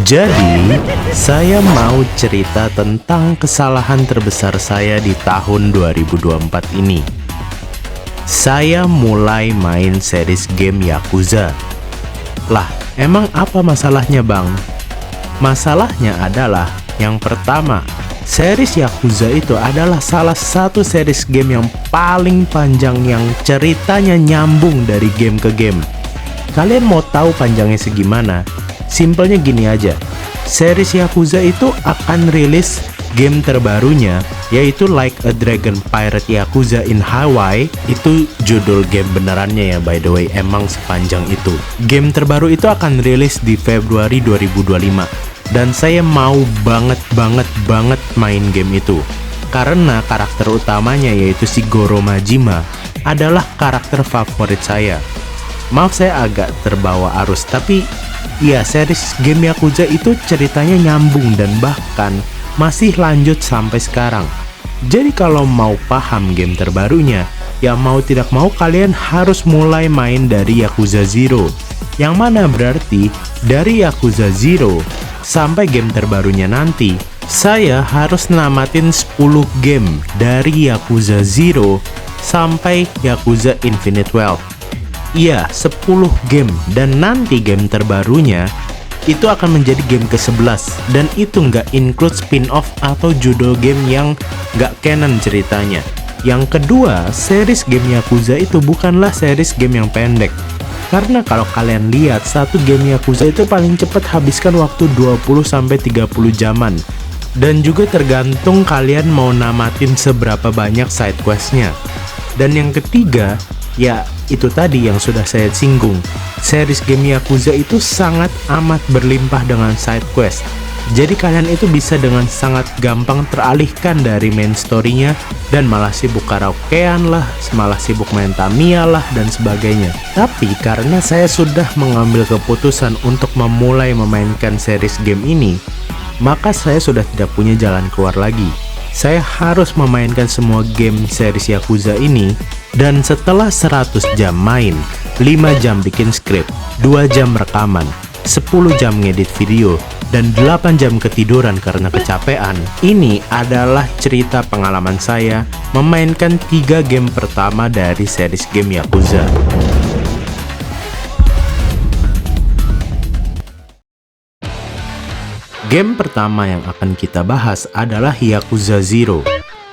Jadi, saya mau cerita tentang kesalahan terbesar saya di tahun 2024 ini. Saya mulai main series game Yakuza. Lah, emang apa masalahnya, Bang? Masalahnya adalah, yang pertama, series Yakuza itu adalah salah satu series game yang paling panjang yang ceritanya nyambung dari game ke game. Kalian mau tahu panjangnya segimana? Simpelnya gini aja, series Yakuza itu akan rilis game terbarunya, yaitu Like a Dragon Pirate Yakuza in Hawaii. Itu judul game benerannya ya, by the way, emang sepanjang itu. Game terbaru itu akan rilis di Februari 2025. Dan saya mau banget main game itu. Karena karakter utamanya, yaitu si Goro Majima, adalah karakter favorit saya. Maaf saya agak terbawa arus, tapi ya, series game Yakuza itu ceritanya nyambung dan bahkan masih lanjut sampai sekarang. Jadi kalau mau paham game terbarunya, ya mau tidak mau kalian harus mulai main dari Yakuza Zero. Yang mana berarti dari Yakuza Zero sampai game terbarunya nanti, saya harus namatin 10 game dari Yakuza Zero sampai Yakuza Infinite Wealth. Iya, 10 game, dan nanti game terbarunya itu akan menjadi game ke-11, dan itu nggak include spin-off atau judul game yang nggak canon ceritanya. Yang kedua, series game Yakuza itu bukanlah series game yang pendek. Karena kalau kalian lihat, satu game Yakuza itu paling cepat habiskan waktu 20-30 jaman. Dan juga tergantung kalian mau namatin seberapa banyak side questnya. Dan yang ketiga, ya itu tadi yang sudah saya singgung, series game Yakuza itu sangat amat berlimpah dengan side quest. Jadi kalian itu bisa dengan sangat gampang teralihkan dari main story-nya dan malah sibuk karaokean lah, malah sibuk main Tamiya lah, dan sebagainya. Tapi karena saya sudah mengambil keputusan untuk memulai memainkan series game ini, maka saya sudah tidak punya jalan keluar lagi. Saya harus memainkan semua game series Yakuza ini, dan setelah 100 jam main, 5 jam bikin skrip, 2 jam rekaman, 10 jam ngedit video, dan 8 jam ketiduran karena kecapean, ini adalah cerita pengalaman saya memainkan 3 game pertama dari series game Yakuza. Game pertama yang akan kita bahas adalah Yakuza Zero.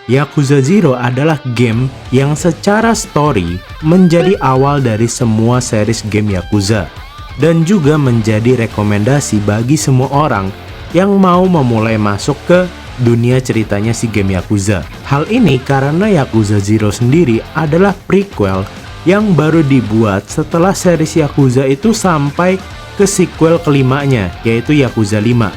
Yakuza Zero adalah game yang secara story menjadi awal dari semua series game Yakuza, dan juga menjadi rekomendasi bagi semua orang yang mau memulai masuk ke dunia ceritanya si game Yakuza. Hal ini karena Yakuza Zero sendiri adalah prequel yang baru dibuat setelah series Yakuza itu sampai ke sequel kelimanya, yaitu Yakuza 5.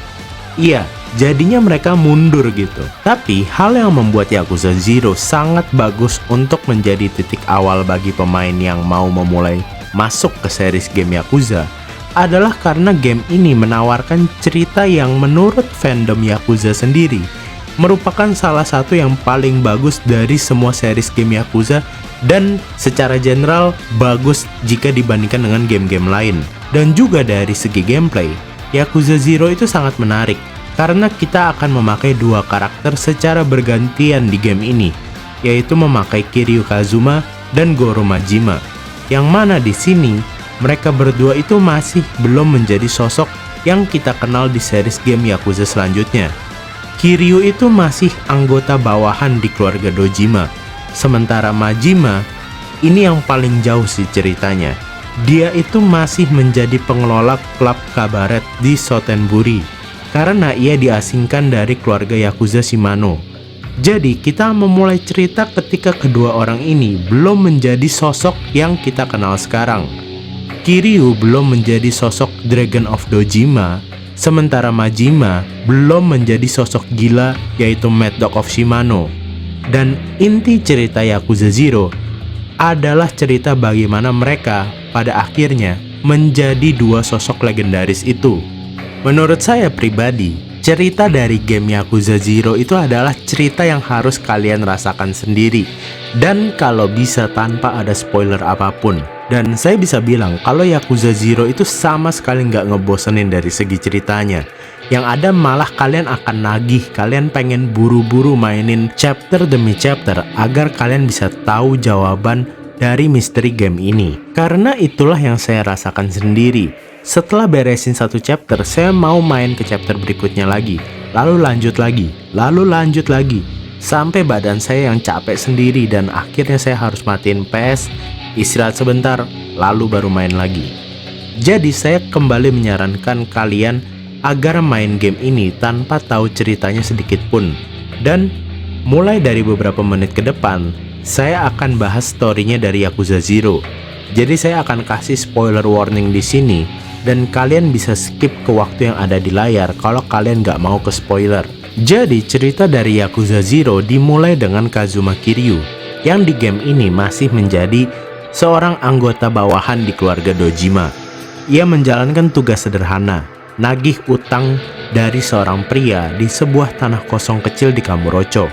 Iya, jadinya mereka mundur gitu. Tapi hal yang membuat Yakuza Zero sangat bagus untuk menjadi titik awal bagi pemain yang mau memulai masuk ke series game Yakuza adalah karena game ini menawarkan cerita yang menurut fandom Yakuza sendiri merupakan salah satu yang paling bagus dari semua series game Yakuza, dan secara general bagus jika dibandingkan dengan game-game lain. Dan juga dari segi gameplay, Yakuza Zero itu sangat menarik karena kita akan memakai dua karakter secara bergantian di game ini, yaitu memakai Kiryu Kazuma dan Goro Majima. Yang mana di sini mereka berdua itu masih belum menjadi sosok yang kita kenal di series game Yakuza selanjutnya. Kiryu itu masih anggota bawahan di keluarga Dojima, sementara Majima ini yang paling jauh sih ceritanya. Dia itu masih menjadi pengelola klub kabaret di Sotenburi karena ia diasingkan dari keluarga Yakuza Shimano. Jadi kita memulai cerita ketika kedua orang ini belum menjadi sosok yang kita kenal sekarang. Kiryu belum menjadi sosok Dragon of Dojima, sementara Majima belum menjadi sosok gila yaitu Mad Dog of Shimano. Dan inti cerita Yakuza Zero adalah cerita bagaimana mereka pada akhirnya menjadi dua sosok legendaris itu. Menurut saya pribadi, cerita dari game Yakuza Zero itu adalah cerita yang harus kalian rasakan sendiri, dan kalau bisa tanpa ada spoiler apapun. Dan saya bisa bilang kalau Yakuza Zero itu sama sekali nggak ngebosenin dari segi ceritanya. Yang ada malah kalian akan nagih, kalian pengen buru-buru mainin chapter demi chapter agar kalian bisa tahu jawaban dari misteri game ini. Karena itulah yang saya rasakan sendiri. Setelah beresin satu chapter, saya mau main ke chapter berikutnya lagi, lalu lanjut lagi, sampai badan saya yang capek sendiri dan akhirnya saya harus matiin PS, istirahat sebentar, lalu baru main lagi. Jadi saya kembali menyarankan kalian agar main game ini tanpa tahu ceritanya sedikit pun. Dan mulai dari beberapa menit ke depan, saya akan bahas story-nya dari Yakuza Zero. Jadi saya akan kasih spoiler warning di sini dan kalian bisa skip ke waktu yang ada di layar kalau kalian nggak mau ke spoiler. Jadi cerita dari Yakuza Zero dimulai dengan Kazuma Kiryu yang di game ini masih menjadi seorang anggota bawahan di keluarga Dojima. Ia menjalankan tugas sederhana, nagih utang dari seorang pria di sebuah tanah kosong kecil di Kamurocho.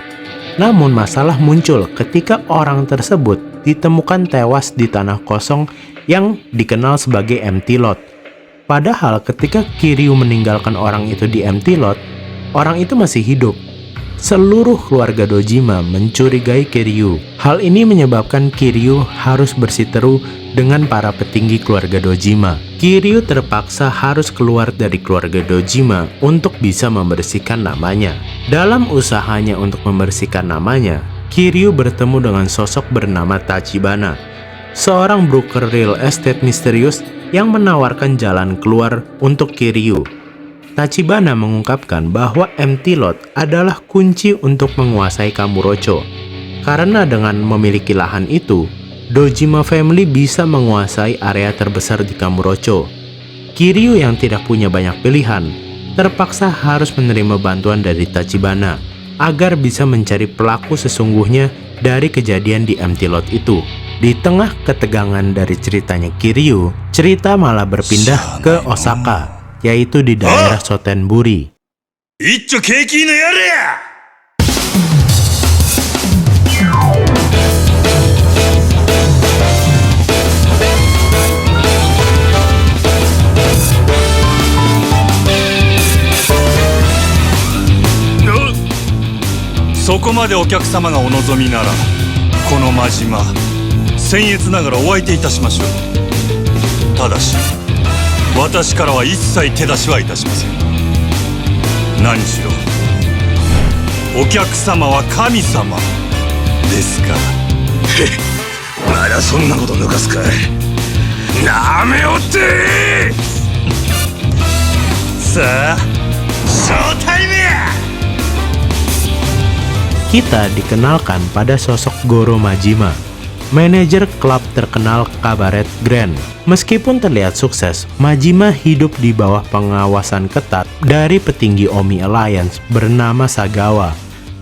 Namun masalah muncul ketika orang tersebut ditemukan tewas di tanah kosong yang dikenal sebagai empty lot. Padahal ketika Kiryu meninggalkan orang itu di empty lot, orang itu masih hidup. Seluruh keluarga Dojima mencurigai Kiryu. Hal ini menyebabkan Kiryu harus bersiteru dengan para petinggi keluarga Dojima. Kiryu terpaksa harus keluar dari keluarga Dojima untuk bisa membersihkan namanya. Dalam usahanya untuk membersihkan namanya, Kiryu bertemu dengan sosok bernama Tachibana, seorang broker real estate misterius yang menawarkan jalan keluar untuk Kiryu. Tachibana mengungkapkan bahwa empty lot adalah kunci untuk menguasai Kamurocho. Karena dengan memiliki lahan itu, Dojima family bisa menguasai area terbesar di Kamurocho. Kiryu yang tidak punya banyak pilihan, terpaksa harus menerima bantuan dari Tachibana agar bisa mencari pelaku sesungguhnya dari kejadian di empty lot itu. Di tengah ketegangan dari ceritanya Kiryu, cerita malah berpindah ke Osaka, yaitu di daerah Sotenburi. Icho keiki no yare ya!そこまでお客様がお望みなら、この真島、僭越ながらお相手いたしましょう。ただし、私からは一切手出しはいたしません。何しろお客様は神様ですから。まだそんなこと抜かすかい。なめおってさあ、ショータイムや。 Kita dikenalkan pada sosok Goro Majima, manajer klub terkenal Kabaret Grand. Meskipun terlihat sukses, Majima hidup di bawah pengawasan ketat dari petinggi Omi Alliance bernama Sagawa,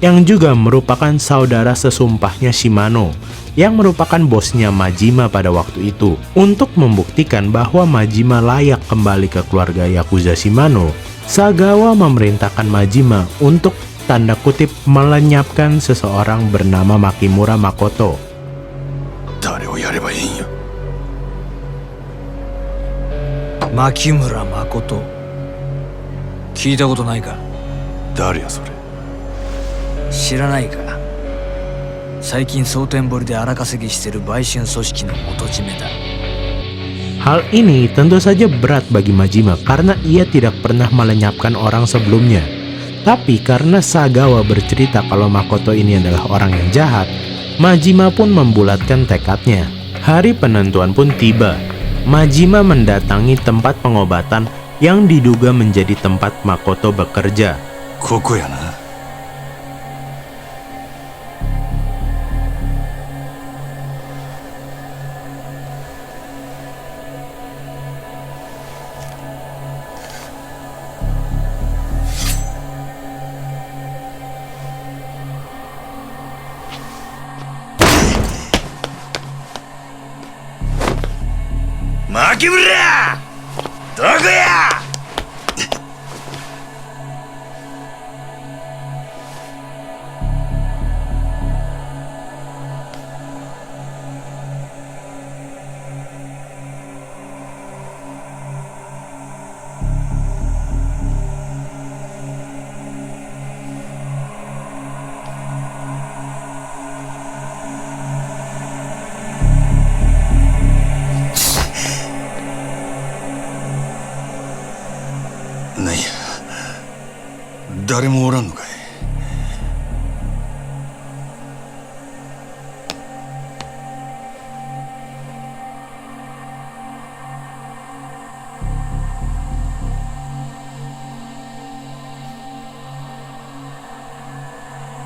yang juga merupakan saudara sesumpahnya Shimano, yang merupakan bosnya Majima pada waktu itu. Untuk membuktikan bahwa Majima layak kembali ke keluarga Yakuza Shimano, Sagawa memerintahkan Majima untuk tanda kutip melenyapkan seseorang bernama Makimura Makoto. Makimura Makoto. 聞いたことないか？誰やそれ。知らないか？最近蒼天堀で荒稼ぎしてる売春組織の元締めだ。 Hal ini tentu saja berat bagi Majima karena ia tidak pernah melenyapkan orang sebelumnya. Tapi karena Sagawa bercerita kalau Makoto ini adalah orang yang jahat, Majima pun membulatkan tekadnya. Hari penentuan pun tiba. Majima mendatangi tempat pengobatan yang diduga menjadi tempat Makoto bekerja. Koko ya na. Makimura! Doko ya? なんや、誰もおらんのかい。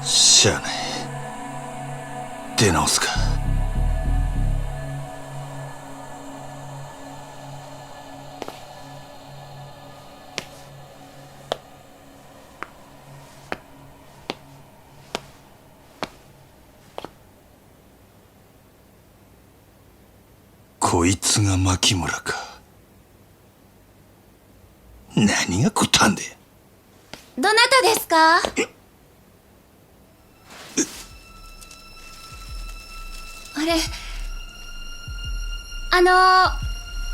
しゃあない、出直すか。こいつが牧村か。何がこったんで。どなたですか？あれ、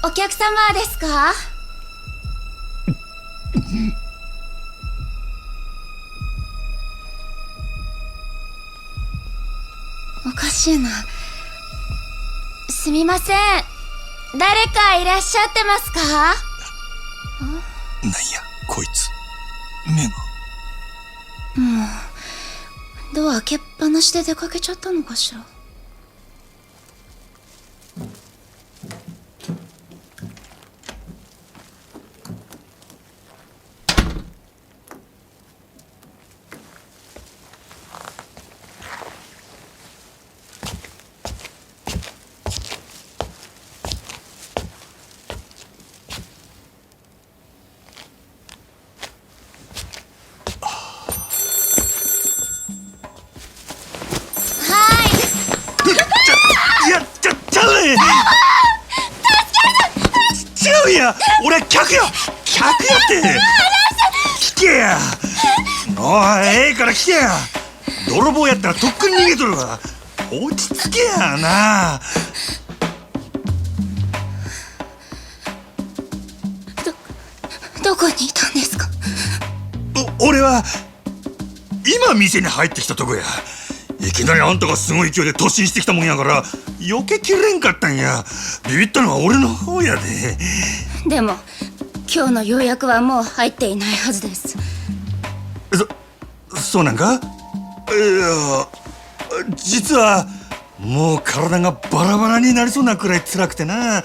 お客様ですか？おかしいな。すみません。誰かいらっしゃってますか？なんやこいつ、目が。ドア開けっぱなしで出かけちゃったのかしら。違うや、俺客やって聞けや。おい、ええから聞けや。泥棒やったらとっくに逃げとるわ。落ち着けやな。どこにいたんですか？俺は今店に入ってきたとこや。いきなりあんたがすごい勢いで突進してきたもんやから避けきれんかったんや。ビビったのは俺の方やで。でも今日の予約はもう入っていないはずです。そうなんか。いや、実はもう体がバラバラになりそうなくらい辛くてな。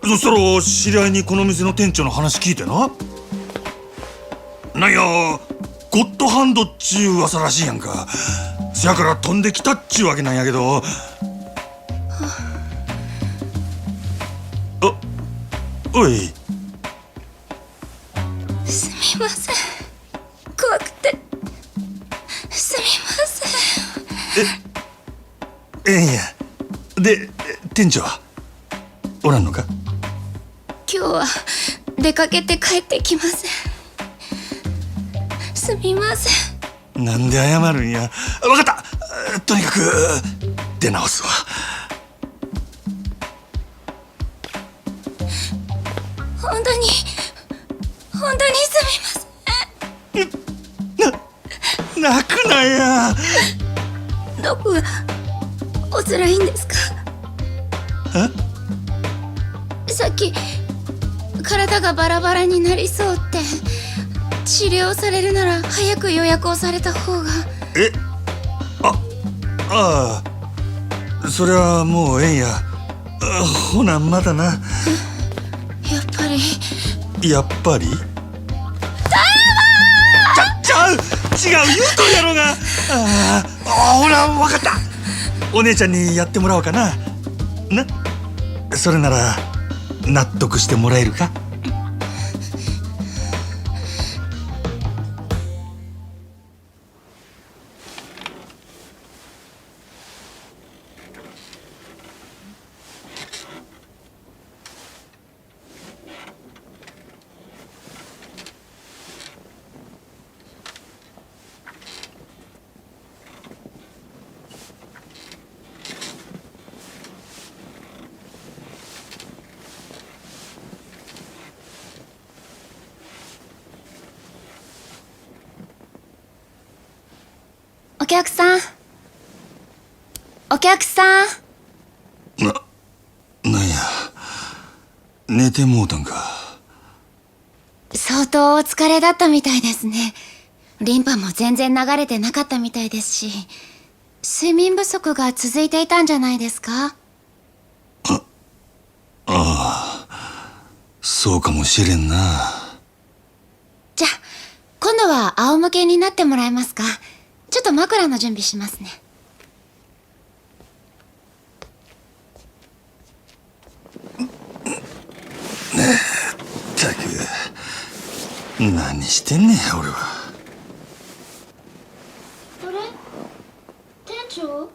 そしたら知り合いにこの店の店長の話聞いてな、なんやゴッドハンドっちゅう噂らしいやんか。せやから飛んできたっちゅうわけなんやけど。おい、すみません、怖くて。すみません。ええんや。で店長はおらんのか？今日は出かけて帰ってきません。すみません。なんで謝るんや。わかった、とにかく出直すわ。本当にすみません。泣くなや。どこがお辛いんですか？さっき体がバラバラになりそうって治療されるなら早く予約をされた方が。ああ、それはもうええんや。ほなまだな。やっぱり違う言うとるやろが。ほら分かった、お姉ちゃんにやってもらおうかな。それなら納得してもらえるか？お客さん。なんや、寝てもうたんか。相当お疲れだったみたいですね。リンパも全然流れてなかったみたいですし、睡眠不足が続いていたんじゃないですか？そうかもしれんな。じゃあ、今度は仰向けになってもらえますか？ちょっと枕の準備しますね。ったく、何してんねん俺は。あれ？店長？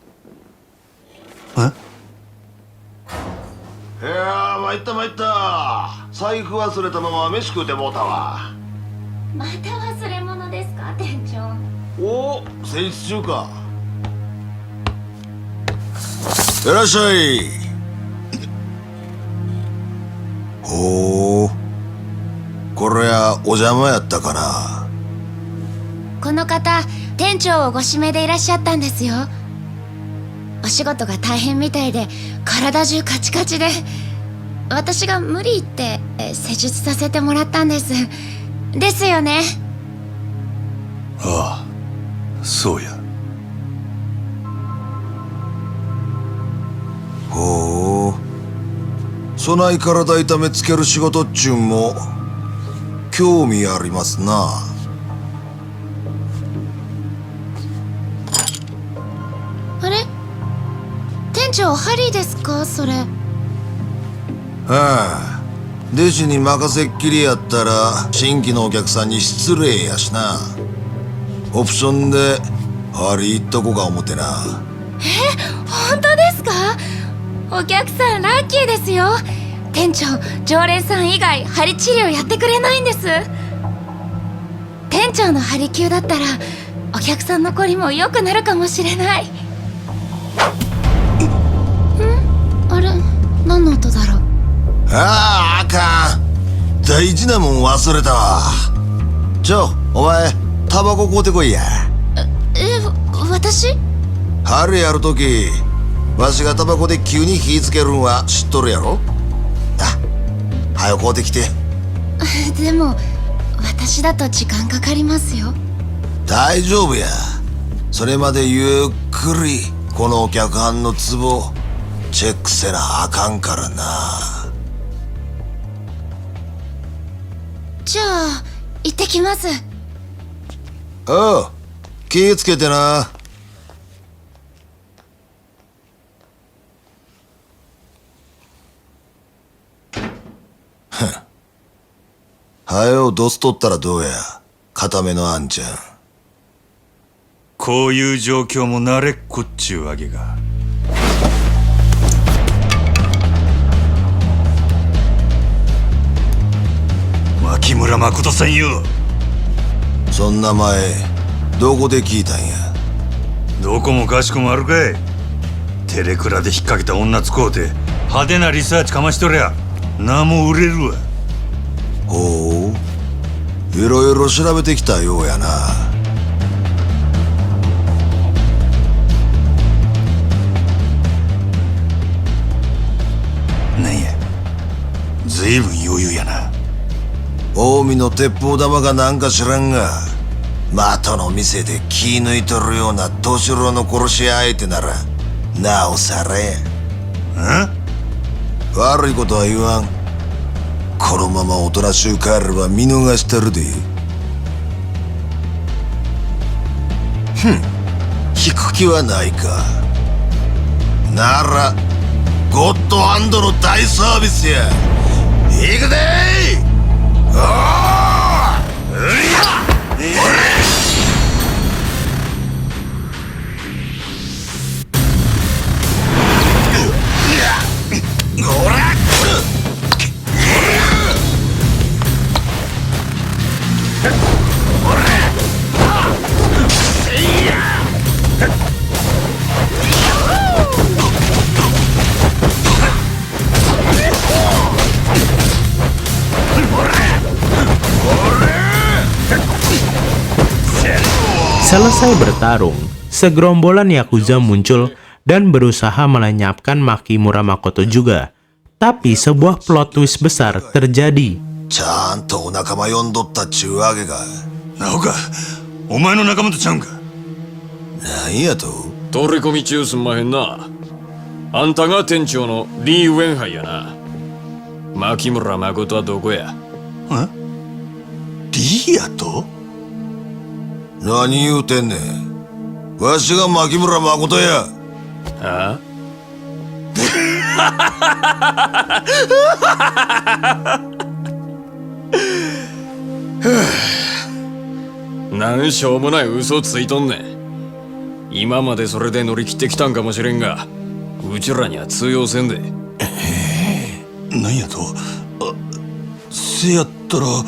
いやー、参った参った。財布忘れたまま飯食うてもうたわ。また忘れ物ですか、店長？おお、戦日中か。いらっしゃい。ほう、これはお邪魔やったかな。この方、店長をご指名でいらっしゃったんですよ。お仕事が大変みたいで体中カチカチで、私が無理言って施術させてもらったんです。ですよね？ああ、そうや。ほう、そない体痛めつける仕事っちゅうんも興味ありますな。あれ？店長、針ですか、それ？はあ、弟子に任せっきりやったら新規のお客さんに失礼やしな。オプションで針いっとこか思てな。本当ですか？お客さんラッキーですよ。店長、常連さん以外針治療やってくれないんです。店長の針灸だったらお客さんのこりも良くなるかもしれない。あれ、何の音だろう？あかん、大事なもん忘れたわ。お前タバコ買うてこいや。私？春やるときわしがタバコで急に火つけるんは知っとるやろ。はよ買うてきて。でも私だと時間かかりますよ。大丈夫や。それまでゆっくりこのお客はんのツボチェックせなあかんからな。じゃあ行ってきます。おう、気ぃつけてな。はよドス取ったらどうや、固めのあんちゃん。こういう状況も慣れっこっちゅうわけが。牧村誠さんよ。そんな前どこで聞いたんや。どこもかしこもあるかい。テレクラで引っ掛けた女使うて派手なリサーチかましとりゃ名も売れるわ。ほう、いろいろ調べてきたようやな。なんや、ずいぶん余裕やな。近江の鉄砲玉がなんか知らんが、的の店で気抜いとるような年郎の殺し屋相手ならなおさらや。悪いことは言わん。このままおとなしゅう帰れば見逃してるで。引く気はないか。ならゴッドハンドの大サービスや。行くでー。Selesai bertarung, segerombolan Yakuza muncul dan berusaha melenyapkan Makimura Makoto juga. Tapi sebuah plot twist besar terjadi. ちゃんとお仲間呼んどったっちゅうわけか。なおかお前の仲間とちゃうんか。なんやと。取り込み中すんまへんな。あんたが店長のリー・ウェンハイやな。牧村誠はどこや。リアと。何言うてんねん。わしが牧村誠や。あなんしょうもない嘘ついとんねん。今までそれで乗り切ってきたんかもしれんが、うちらには通用せんで。なんやと。せやったら。は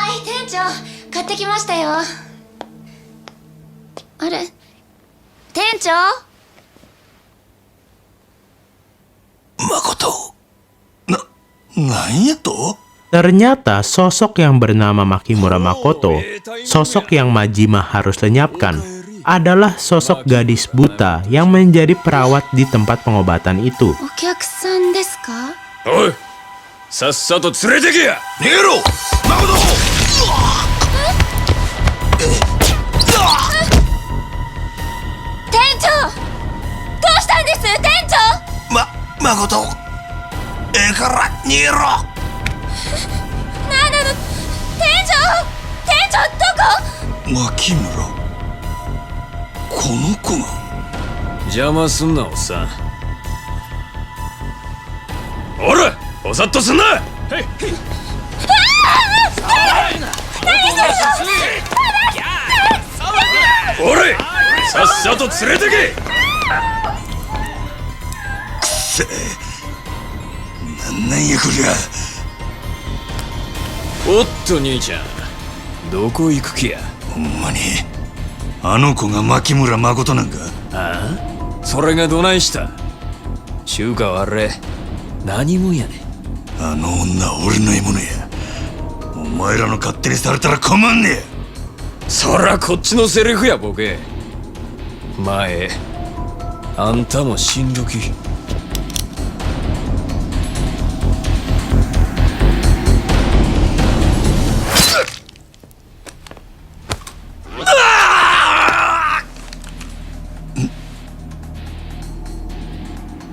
い店長、買ってきましたよ。あれ、店長。誠。なんやと。Ternyata sosok yang bernama Makimura Makoto, sosok yang Majima harus lenyapkan, adalah sosok gadis buta yang menjadi perawat di tempat pengobatan itu. お客さんですか？おい、さっさと連れてけや。逃げろ誠。店長、どうしたんです店長。誠。から逃げろ。なんなの店長どこ。牧村、この子が。邪魔すんなおっさん。おら、おさっとすんな。おれ、さっさと連れてけ。くせえ、なんやこりゃ。おっと兄ちゃん、どこ行く気や。ほんまにあの子が牧村誠なんか。ああ、それがどないした。中華はあれ何もんやねん。あの女は俺の獲物や。お前らの勝手にされたら困んねえ。そらこっちのセリフやボケ。前あんたも死んどき。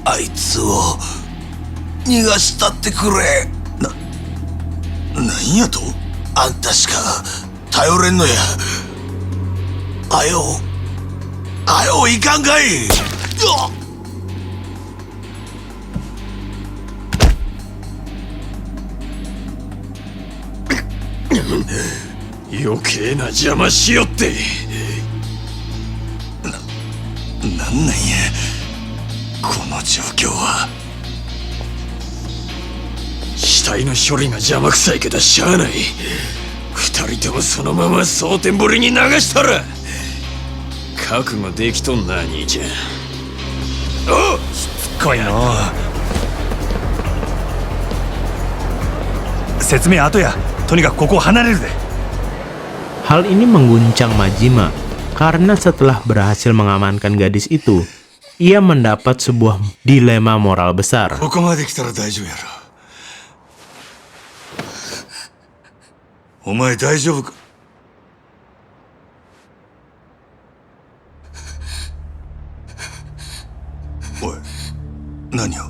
あいつを逃がしたってくれ。なんやと。あんたしか頼れんのや。あよいかんかい。余計な邪魔しよって。なんなんやこの状況は。死体の処理が邪魔くさいけどしゃあない。二人ともそのまま蒼天堀に流したら。覚悟できとんな兄ちゃん。おう、しつこいの。説明後や。とにかくここを離れるで。 Hal ini mengguncang Majima karena setelah berhasil mengamankan gadis itu, ia mendapat sebuah dilema moral besar. ここまで来たら大丈夫やろ。お前大丈夫か。おい、何を。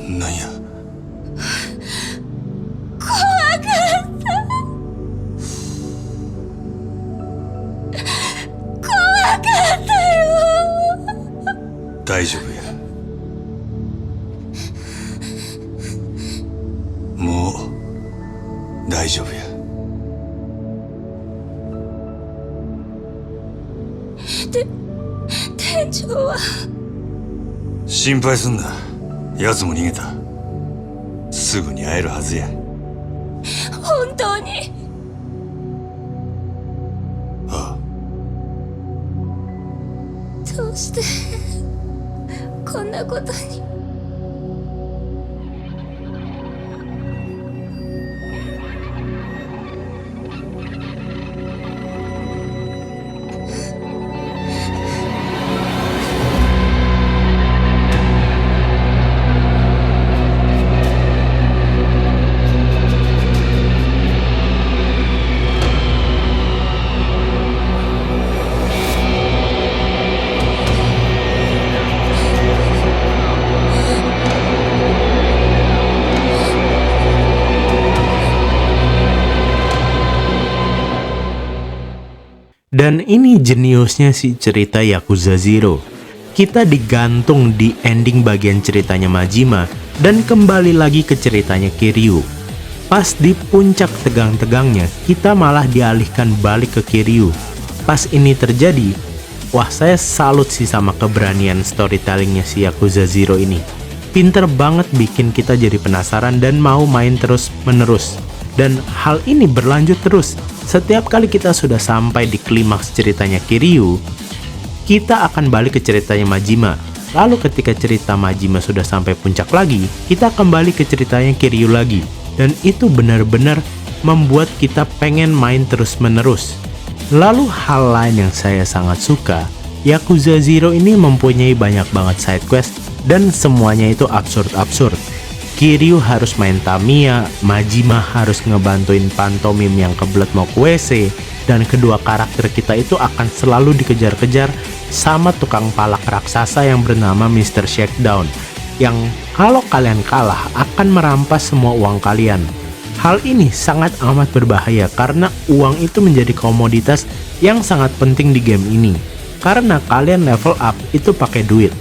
なんや。大丈夫や。もう大丈夫や。店長は。心配すんな。奴も逃げた。すぐに会えるはずや。本当に。ああ。どうしてこんなことに。Dan ini jeniusnya si cerita Yakuza Zero. Kita digantung di ending bagian ceritanya Majima dan kembali lagi ke ceritanya Kiryu. Pas di puncak tegang-tegangnya, kita malah dialihkan balik ke Kiryu. Pas ini terjadi, wah saya salut sih sama keberanian storytellingnya si Yakuza Zero ini. Pinter banget bikin kita jadi penasaran dan mau main terus-menerus. Dan hal ini berlanjut terus. Setiap kali kita sudah sampai di klimaks ceritanya Kiryu, kita akan balik ke ceritanya Majima. Lalu ketika cerita Majima sudah sampai puncak lagi, kita kembali ke ceritanya Kiryu lagi. Dan itu benar-benar membuat kita pengen main terus-menerus. Lalu hal lain yang saya sangat suka, Yakuza Zero ini mempunyai banyak banget side quest dan semuanya itu absurd-absurd. Kiryu harus main Tamiya, Majima harus ngebantuin pantomim yang kebelet mau ke WC, dan kedua karakter kita itu akan selalu dikejar-kejar sama tukang palak raksasa yang bernama Mr. Shakedown, yang kalau kalian kalah akan merampas semua uang kalian. Hal ini sangat amat berbahaya karena uang itu menjadi komoditas yang sangat penting di game ini. Karena kalian level up itu pakai duit,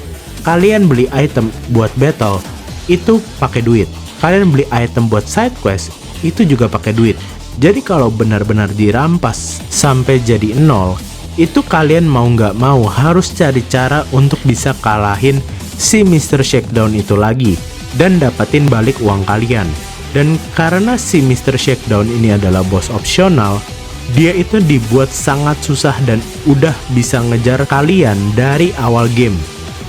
kalian beli item buat battle itu pakai duit, kalian beli item buat side quest itu juga pakai duit. Jadi kalau benar-benar dirampas sampai jadi nol, itu kalian mau nggak mau harus cari cara untuk bisa kalahin si Mr. Shakedown itu lagi dan dapatin balik uang kalian. Dan karena si Mr. Shakedown ini adalah boss opsional, dia itu dibuat sangat susah dan udah bisa ngejar kalian dari awal game.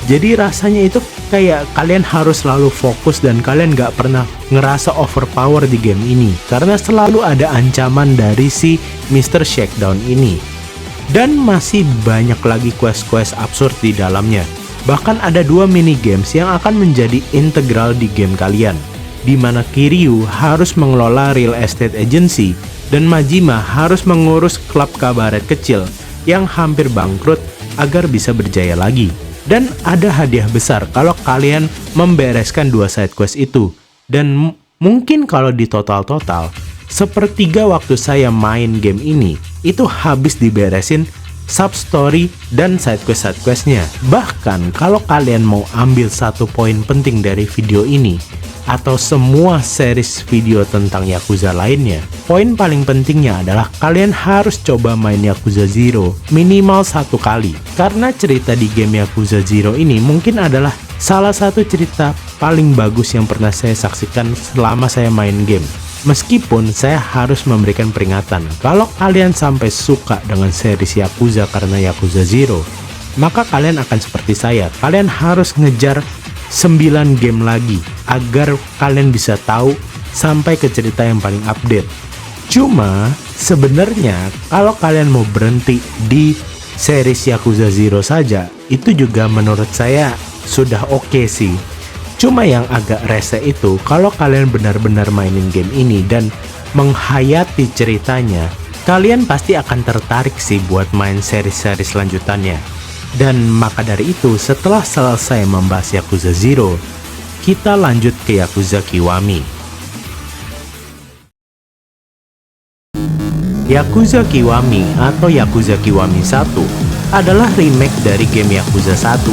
Jadi rasanya itu kayak kalian harus selalu fokus dan kalian gak pernah ngerasa overpower di game ini karena selalu ada ancaman dari si Mr. Shakedown ini. Dan masih banyak lagi quest-quest absurd di dalamnya. Bahkan ada 2 mini games yang akan menjadi integral di game kalian, di mana Kiryu harus mengelola real estate agency dan Majima harus mengurus klub kabaret kecil yang hampir bangkrut agar bisa berjaya lagi. Dan ada hadiah besar kalau kalian membereskan 2 side quest itu. Dan mungkin kalau di total-total, sepertiga waktu saya main game ini itu habis diberesin sub-story dan side quest-nya. Bahkan kalau kalian mau ambil satu poin penting dari video ini, atau semua series video tentang Yakuza lainnya, poin paling pentingnya adalah kalian harus coba main Yakuza Zero minimal 1 kali. Karena cerita di game Yakuza Zero ini mungkin adalah salah satu cerita paling bagus yang pernah saya saksikan selama saya main game. Meskipun saya harus memberikan peringatan, kalau kalian sampai suka dengan series Yakuza karena Yakuza Zero, maka kalian akan seperti saya, kalian harus ngejar 9 game lagi agar kalian bisa tahu sampai ke cerita yang paling update. Cuma sebenarnya kalau kalian mau berhenti di series Yakuza Zero saja, itu juga menurut saya sudah oke sih. Cuma yang agak rese itu kalau kalian benar-benar mainin game ini dan menghayati ceritanya, kalian pasti akan tertarik sih buat main series-series lanjutannya. Dan maka dari itu, setelah selesai membahas Yakuza Zero, kita lanjut ke Yakuza Kiwami. Yakuza Kiwami atau Yakuza Kiwami 1 adalah remake dari game Yakuza 1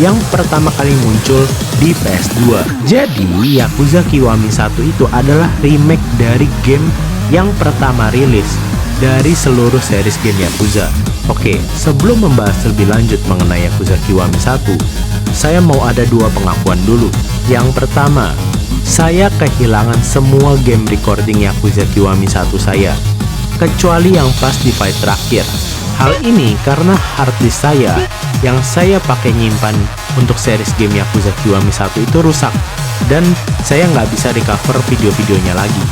yang pertama kali muncul di PS2. Jadi, Yakuza Kiwami 1 itu adalah remake dari game yang pertama rilis dari seluruh series game Yakuza. Oke, sebelum membahas lebih lanjut mengenai Yakuza Kiwami 1, saya mau ada 2 pengakuan dulu. Yang pertama, saya kehilangan semua game recording Yakuza Kiwami 1 saya, kecuali yang pas di fight terakhir. Hal ini karena harddisk saya yang saya pakai nyimpan untuk series game Yakuza Kiwami 1 itu rusak, dan saya nggak bisa recover video-videonya lagi.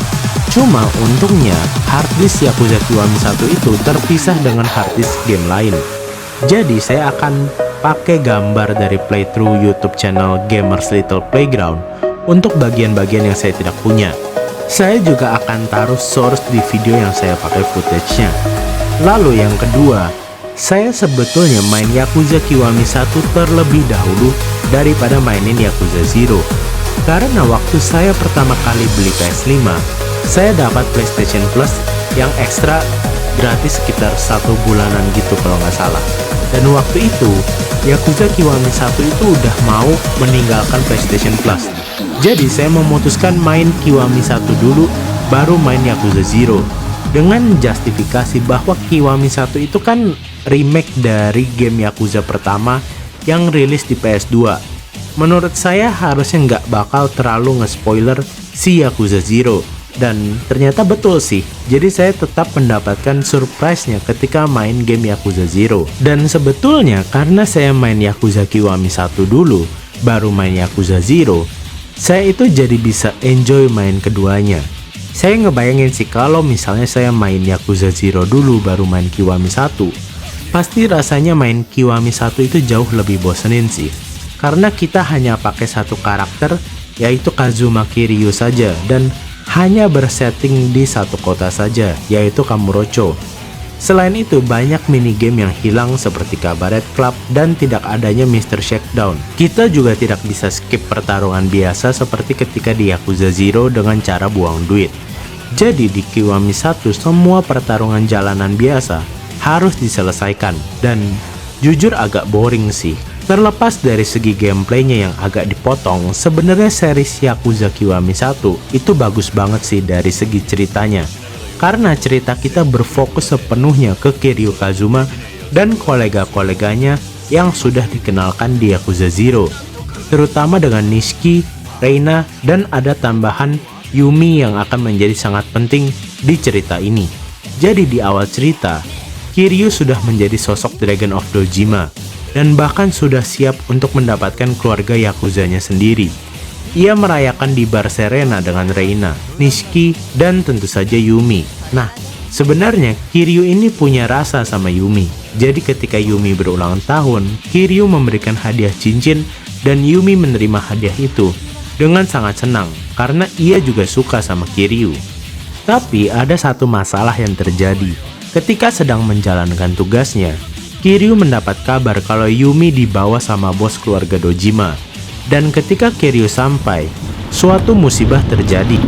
Cuma untungnya harddisk Yakuza Kiwami 1 itu terpisah dengan harddisk game lain. Jadi saya akan pakai gambar dari playthrough YouTube channel Gamers Little Playground untuk bagian-bagian yang saya tidak punya. Saya juga akan taruh source di video yang saya pakai footage-nya. Lalu yang kedua, saya sebetulnya main Yakuza Kiwami 1 terlebih dahulu daripada mainin Yakuza Zero. Karena waktu saya pertama kali beli PS5, saya dapat PlayStation Plus yang ekstra gratis sekitar 1 bulanan gitu kalau nggak salah. Dan waktu itu Yakuza Kiwami 1 itu udah mau meninggalkan PlayStation Plus. Jadi saya memutuskan main Kiwami 1 dulu, baru main Yakuza Zero. Dengan justifikasi bahwa Kiwami 1 itu kan remake dari game Yakuza pertama yang rilis di PS2. Menurut saya harusnya nggak bakal terlalu nge-spoiler si Yakuza Zero. Dan ternyata betul sih, jadi saya tetap mendapatkan surprise-nya ketika main game Yakuza Zero. Dan sebetulnya karena saya main Yakuza Kiwami 1 dulu, baru main Yakuza Zero, saya itu jadi bisa enjoy main keduanya. Saya ngebayangin sih kalau misalnya saya main Yakuza Zero dulu baru main Kiwami 1, pasti rasanya main Kiwami 1 itu jauh lebih bosenin sih. Karena kita hanya pakai satu karakter, yaitu Kazuma Kiryu saja, dan hanya bersetting di satu kota saja, yaitu Kamurocho. Selain itu, banyak minigame yang hilang seperti Cabaret Club dan tidak adanya Mr. Shakedown. Kita juga tidak bisa skip pertarungan biasa seperti ketika di Yakuza Zero dengan cara buang duit. Jadi di Kiwami 1 semua pertarungan jalanan biasa harus diselesaikan, dan jujur agak boring sih. Terlepas dari segi gameplaynya yang agak dipotong, sebenarnya series Yakuza Kiwami 1 itu bagus banget sih dari segi ceritanya. Karena cerita kita berfokus sepenuhnya ke Kiryu Kazuma dan kolega-koleganya yang sudah dikenalkan di Yakuza Zero. Terutama dengan Nishiki, Reina, dan ada tambahan Yumi yang akan menjadi sangat penting di cerita ini. Jadi di awal cerita, Kiryu sudah menjadi sosok Dragon of Dojima dan bahkan sudah siap untuk mendapatkan keluarga Yakuzanya sendiri. Ia merayakan di bar Serena dengan Reina, Nishiki, dan tentu saja Yumi. Nah, sebenarnya Kiryu ini punya rasa sama Yumi. Jadi ketika Yumi berulang tahun, Kiryu memberikan hadiah cincin dan Yumi menerima hadiah itu dengan sangat senang karena ia juga suka sama Kiryu. Tapi ada satu masalah yang terjadi. Ketika sedang menjalankan tugasnya, Kiryu mendapat kabar kalau Yumi dibawa sama bos keluarga Dojima. Dan ketika Kiryu sampai, suatu musibah terjadi.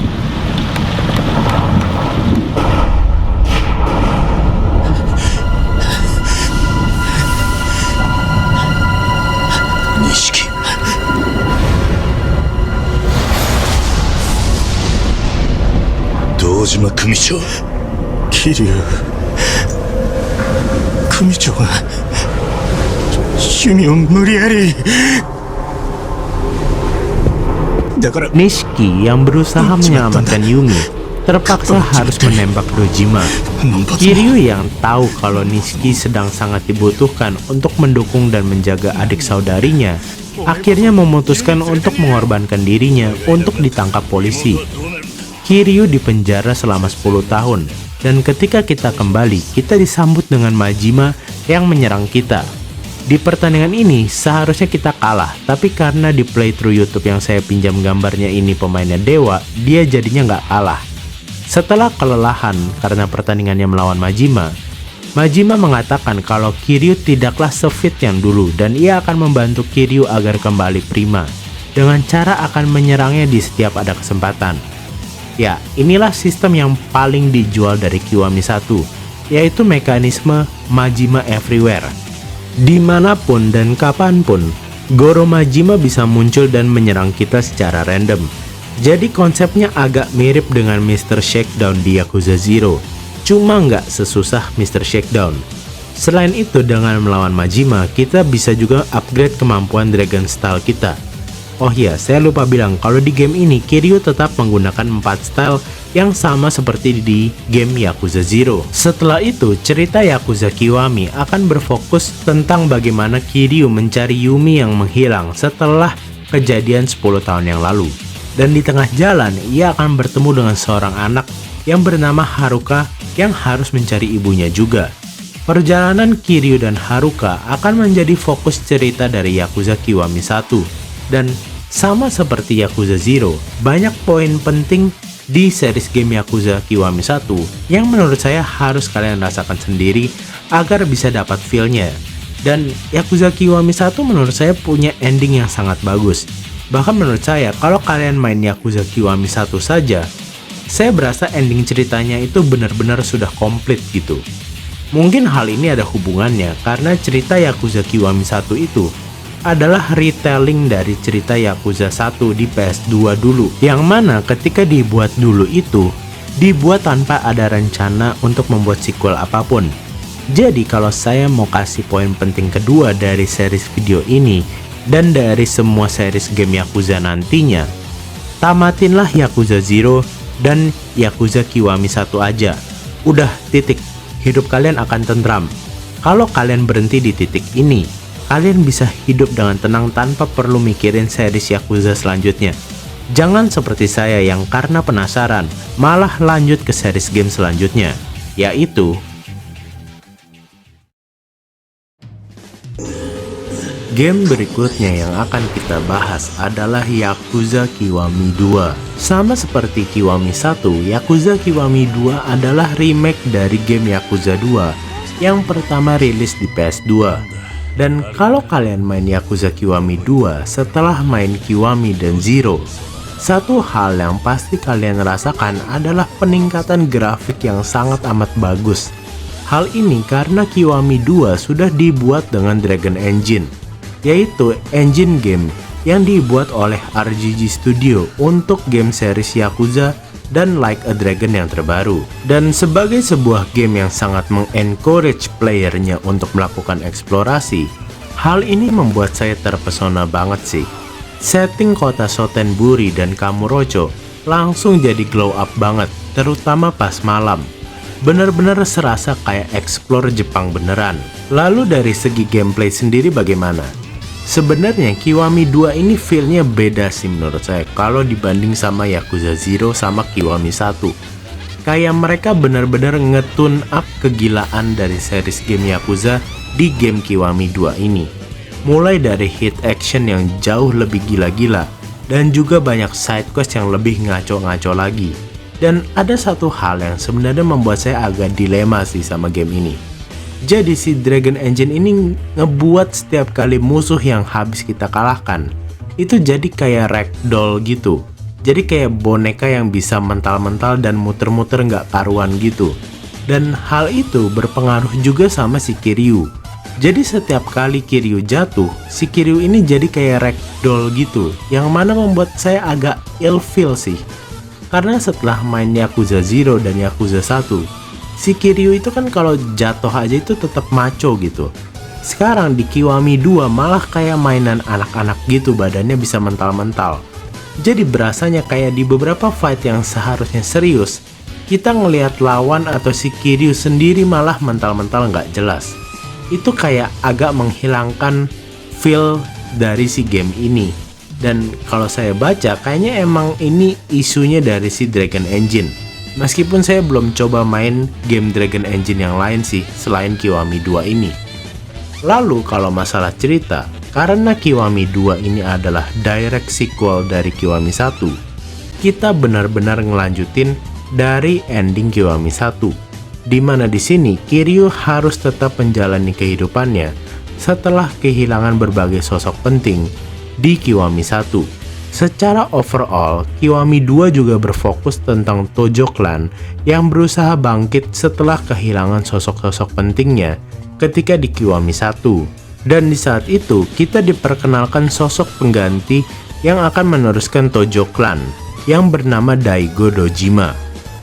Nishiki. Dojima Kumicho. Kiryu. KumichoがYumiを無理やり Nishiki yang berusaha menyelamatkan Yumi terpaksa harus menembak Dojima. Kiryu yang tahu kalau Nishiki sedang sangat dibutuhkan untuk mendukung dan menjaga adik saudarinya, akhirnya memutuskan untuk mengorbankan dirinya untuk ditangkap polisi. Kiryu dipenjara selama 10 tahun, dan ketika kita kembali, kita disambut dengan Majima yang menyerang kita. Di pertandingan ini seharusnya kita kalah, tapi karena di playthrough YouTube yang saya pinjam gambarnya ini pemainnya Dewa, dia jadinya nggak kalah. Setelah kelelahan karena pertandingannya melawan Majima, Majima mengatakan kalau Kiryu tidaklah sefit yang dulu dan ia akan membantu Kiryu agar kembali prima dengan cara akan menyerangnya di setiap ada kesempatan. Ya, inilah sistem yang paling dijual dari Kiwami 1, yaitu mekanisme Majima Everywhere. Dimanapun dan kapanpun, Goro Majima bisa muncul dan menyerang kita secara random. Jadi konsepnya agak mirip dengan Mr. Shakedown di Yakuza Zero, cuma nggak sesusah Mr. Shakedown. Selain itu, dengan melawan Majima, kita bisa juga upgrade kemampuan Dragon Style kita. Oh iya, saya lupa bilang kalau di game ini Kiryu tetap menggunakan 4 style yang sama seperti di game Yakuza Zero. Setelah itu, cerita Yakuza Kiwami akan berfokus tentang bagaimana Kiryu mencari Yumi yang menghilang setelah kejadian 10 tahun yang lalu. Dan di tengah jalan, ia akan bertemu dengan seorang anak yang bernama Haruka yang harus mencari ibunya juga. Perjalanan Kiryu dan Haruka akan menjadi fokus cerita dari Yakuza Kiwami 1. Dan sama seperti Yakuza Zero, banyak poin penting di series game Yakuza Kiwami 1 yang menurut saya harus kalian rasakan sendiri agar bisa dapat feel-nya. Dan Yakuza Kiwami 1 menurut saya punya ending yang sangat bagus. Bahkan menurut saya, kalau kalian main Yakuza Kiwami 1 saja, saya berasa ending ceritanya itu benar-benar sudah komplit gitu. Mungkin hal ini ada hubungannya karena cerita Yakuza Kiwami 1 itu adalah retelling dari cerita Yakuza 1 di PS2 dulu, yang mana ketika dibuat dulu itu dibuat tanpa ada rencana untuk membuat sequel apapun. Jadi kalau saya mau kasih poin penting kedua dari series video ini dan dari semua series game Yakuza nantinya, tamatinlah Yakuza 0 dan Yakuza Kiwami 1 aja. Udah, titik. Hidup kalian akan tentram. Kalau kalian berhenti di titik ini, kalian bisa hidup dengan tenang tanpa perlu mikirin series Yakuza selanjutnya. Jangan seperti saya yang karena penasaran malah lanjut ke series game selanjutnya, yaitu game berikutnya yang akan kita bahas adalah Yakuza Kiwami 2. Sama seperti Kiwami 1, Yakuza Kiwami 2 adalah remake dari game Yakuza 2 yang pertama rilis di PS2. Dan kalau kalian main Yakuza Kiwami 2 setelah main Kiwami dan Zero, satu hal yang pasti kalian rasakan adalah peningkatan grafik yang sangat amat bagus. Hal ini karena Kiwami 2 sudah dibuat dengan Dragon Engine, yaitu engine game yang dibuat oleh RGG Studio untuk game series Yakuza dan Like a Dragon yang terbaru. Dan sebagai sebuah game yang sangat mengencourage playernya untuk melakukan eksplorasi, hal ini membuat saya terpesona banget sih. Setting kota Sotenburi dan Kamurocho langsung jadi glow up banget, terutama pas malam. Bener-bener serasa kayak explore Jepang beneran. Lalu dari segi gameplay sendiri bagaimana? Sebenarnya Kiwami 2 ini feel-nya beda sih menurut saya kalau dibanding sama Yakuza 0 sama Kiwami 1. Kayak mereka benar-benar ngetune up kegilaan dari series game Yakuza di game Kiwami 2 ini. Mulai dari hit action yang jauh lebih gila-gila dan juga banyak side quest yang lebih ngaco-ngaco lagi. Dan ada satu hal yang sebenarnya membuat saya agak dilema sih sama game ini. Jadi si Dragon Engine ini ngebuat setiap kali musuh yang habis kita kalahkan itu jadi kayak ragdoll gitu. Jadi kayak boneka yang bisa mental-mental dan muter-muter nggak karuan gitu. Dan hal itu berpengaruh juga sama si Kiryu. Jadi setiap kali Kiryu jatuh, si Kiryu ini jadi kayak ragdoll gitu, yang mana membuat saya agak ilfeel sih. Karena setelah main Yakuza 0 dan Yakuza 1, si Kiryu itu kan kalau jatuh aja itu tetap maco gitu. Sekarang di Kiwami 2 malah kayak mainan anak-anak gitu, badannya bisa mental-mental. Jadi berasanya kayak di beberapa fight yang seharusnya serius, kita ngelihat lawan atau si Kiryu sendiri malah mental-mental nggak jelas. Itu kayak agak menghilangkan feel dari si game ini. Dan kalau saya baca kayaknya emang ini isunya dari si Dragon Engine. Meskipun saya belum coba main game Dragon Engine yang lain sih selain Kiwami 2 ini. Lalu kalau masalah cerita, karena Kiwami 2 ini adalah direct sequel dari Kiwami 1, kita benar-benar ngelanjutin dari ending Kiwami 1. Dimana di sini Kiryu harus tetap menjalani kehidupannya setelah kehilangan berbagai sosok penting di Kiwami 1. Secara overall, Kiwami 2 juga berfokus tentang Tojo Clan yang berusaha bangkit setelah kehilangan sosok-sosok pentingnya ketika di Kiwami 1. Dan di saat itu, kita diperkenalkan sosok pengganti yang akan meneruskan Tojo Clan yang bernama Daigo Dojima,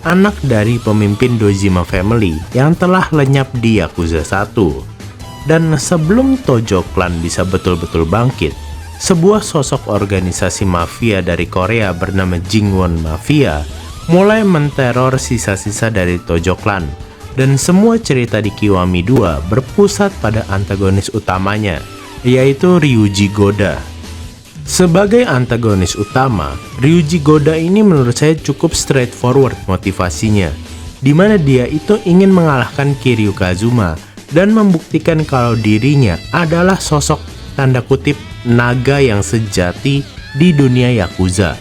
anak dari pemimpin Dojima Family yang telah lenyap di Yakuza 1. Dan sebelum Tojo Clan bisa betul-betul bangkit, sebuah sosok organisasi mafia dari Korea bernama Jingwon Mafia mulai menteror sisa-sisa dari Tojo Clan. Dan semua cerita di Kiwami 2 berpusat pada antagonis utamanya, yaitu Ryuji Goda. Sebagai antagonis utama, Ryuji Goda ini menurut saya cukup straightforward motivasinya, dimana dia itu ingin mengalahkan Kiryu Kazuma dan membuktikan kalau dirinya adalah sosok tanda kutip naga yang sejati di dunia Yakuza.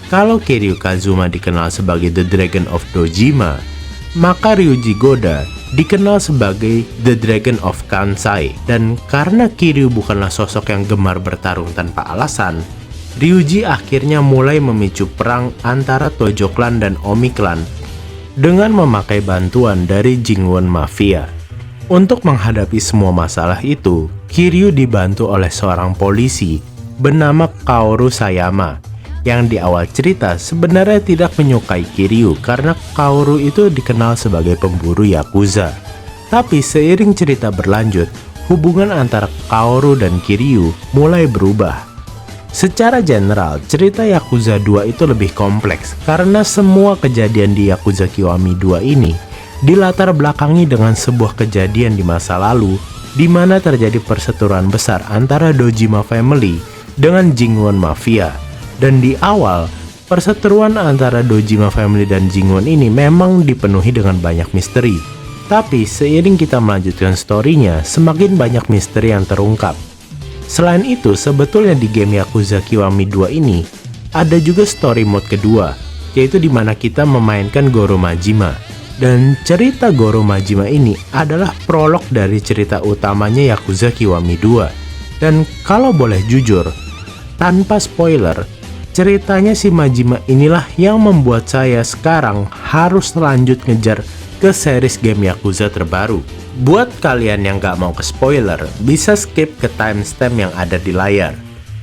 Kalau Kiryu Kazuma dikenal sebagai The Dragon of Dojima, maka Ryuji Goda dikenal sebagai The Dragon of Kansai. Dan karena Kiryu bukanlah sosok yang gemar bertarung tanpa alasan, Ryuji akhirnya mulai memicu perang antara Tojo Clan dan Omi Clan dengan memakai bantuan dari Jingwon Mafia. Untuk menghadapi semua masalah itu, Kiryu dibantu oleh seorang polisi bernama Kaoru Sayama, yang di awal cerita sebenarnya tidak menyukai Kiryu karena Kaoru itu dikenal sebagai pemburu Yakuza. Tapi seiring cerita berlanjut, hubungan antara Kaoru dan Kiryu mulai berubah. Secara general, cerita Yakuza 2 itu lebih kompleks karena semua kejadian di Yakuza Kiwami 2 ini dilatar belakangi dengan sebuah kejadian di masa lalu di mana terjadi perseteruan besar antara Dojima Family dengan Jingwon Mafia. Dan di awal, perseteruan antara Dojima Family dan Jingwon ini memang dipenuhi dengan banyak misteri. Tapi seiring kita melanjutkan story-nya, semakin banyak misteri yang terungkap. Selain itu, sebetulnya di game Yakuza Kiwami 2 ini ada juga story mode kedua, yaitu di mana kita memainkan Goro Majima. Dan cerita Goro Majima ini adalah prolog dari cerita utamanya Yakuza Kiwami 2. Dan kalau boleh jujur, tanpa spoiler, ceritanya si Majima inilah yang membuat saya sekarang harus lanjut ngejar ke series game Yakuza terbaru. Buat kalian yang gak mau ke spoiler, bisa skip ke timestamp yang ada di layar.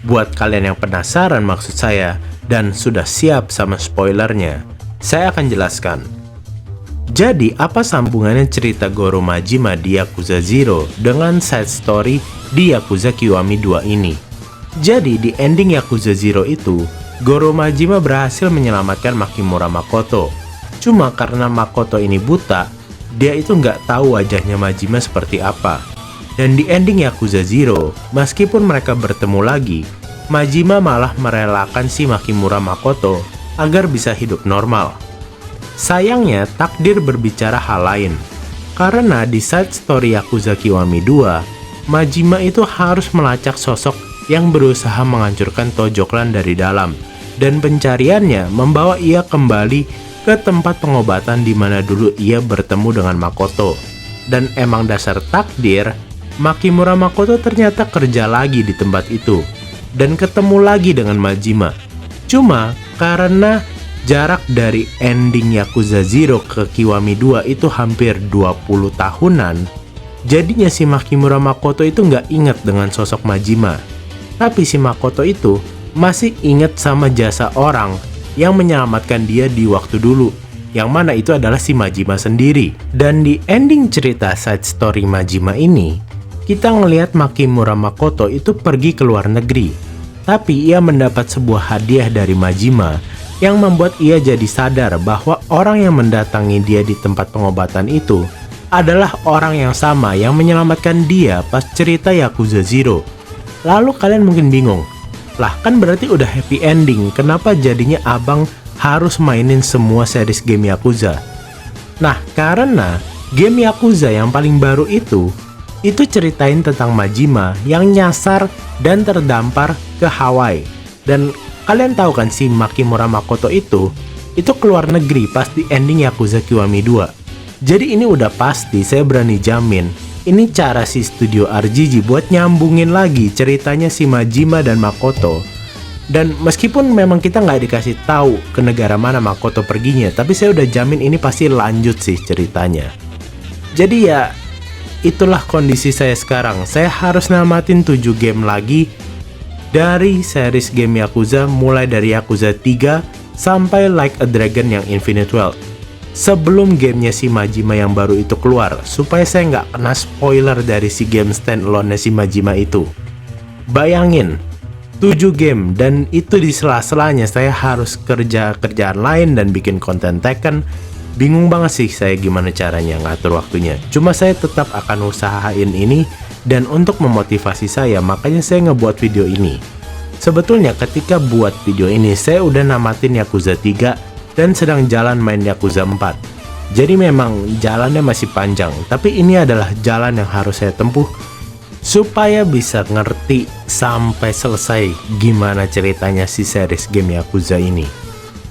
Buat kalian yang penasaran maksud saya dan sudah siap sama spoilernya, saya akan jelaskan. Jadi, apa sambungannya cerita Goro Majima di Yakuza 0 dengan side story di Yakuza Kiwami 2 ini? Jadi, di ending Yakuza 0 itu, Goro Majima berhasil menyelamatkan Makimura Makoto. Cuma karena Makoto ini buta, dia itu nggak tahu wajahnya Majima seperti apa. Dan di ending Yakuza 0, meskipun mereka bertemu lagi, Majima malah merelakan si Makimura Makoto agar bisa hidup normal. Sayangnya, takdir berbicara hal lain. Karena di side story Yakuza Kiwami 2, Majima itu harus melacak sosok yang berusaha menghancurkan Tojoklan dari dalam. Dan pencariannya membawa ia kembali ke tempat pengobatan di mana dulu ia bertemu dengan Makoto. Dan emang dasar takdir, Makimura Makoto ternyata kerja lagi di tempat itu. Dan ketemu lagi dengan Majima. Cuma karena jarak dari ending Yakuza 0 ke Kiwami 2 itu hampir 20 tahunan, jadinya si Makimura Makoto itu nggak inget dengan sosok Majima. Tapi si Makoto itu masih inget sama jasa orang yang menyelamatkan dia di waktu dulu, yang mana itu adalah si Majima sendiri. Dan di ending cerita side story Majima ini, kita ngelihat Makimura Makoto itu pergi ke luar negeri. Tapi ia mendapat sebuah hadiah dari Majima yang membuat ia jadi sadar bahwa orang yang mendatangi dia di tempat pengobatan itu adalah orang yang sama yang menyelamatkan dia pas cerita Yakuza 0. Lalu kalian mungkin bingung, lah kan berarti udah happy ending, kenapa jadinya abang harus mainin semua series game Yakuza? Nah, karena game Yakuza yang paling baru itu ceritain tentang Majima yang nyasar dan terdampar ke Hawaii. Dan kalian tahu kan si Makimura Makoto itu keluar negeri pas di ending Yakuza Kiwami 2. Jadi ini udah pasti, saya berani jamin, ini cara si studio RGG buat nyambungin lagi ceritanya si Majima dan Makoto. Dan meskipun memang kita nggak dikasih tahu ke negara mana Makoto perginya, tapi saya udah jamin ini pasti lanjut sih ceritanya. Jadi ya, itulah kondisi saya sekarang. Saya harus namatin 7 game lagi dari series game Yakuza, mulai dari Yakuza 3 sampai Like a Dragon yang Infinite Wealth, sebelum gamenya si Majima yang baru itu keluar, supaya saya nggak kena spoiler dari si game standalone si Majima itu. Bayangin, 7 game, dan itu di sela-selanya saya harus kerjaan lain dan bikin konten Tekken. Bingung banget sih saya gimana caranya ngatur waktunya. Cuma saya tetap akan usahain ini. Dan untuk memotivasi saya, makanya saya ngebuat video ini. Sebetulnya ketika buat video ini, saya udah namatin Yakuza 3 dan sedang jalan main Yakuza 4. Jadi memang jalannya masih panjang, tapi ini adalah jalan yang harus saya tempuh supaya bisa ngerti sampai selesai gimana ceritanya si series game Yakuza ini.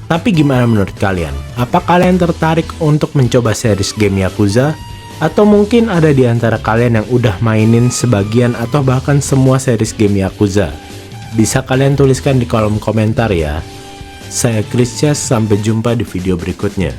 Tapi gimana menurut kalian? Apa kalian tertarik untuk mencoba series game Yakuza? Atau mungkin ada di antara kalian yang udah mainin sebagian atau bahkan semua series game Yakuza? Bisa kalian tuliskan di kolom komentar ya. Saya Chris Chess, sampai jumpa di video berikutnya.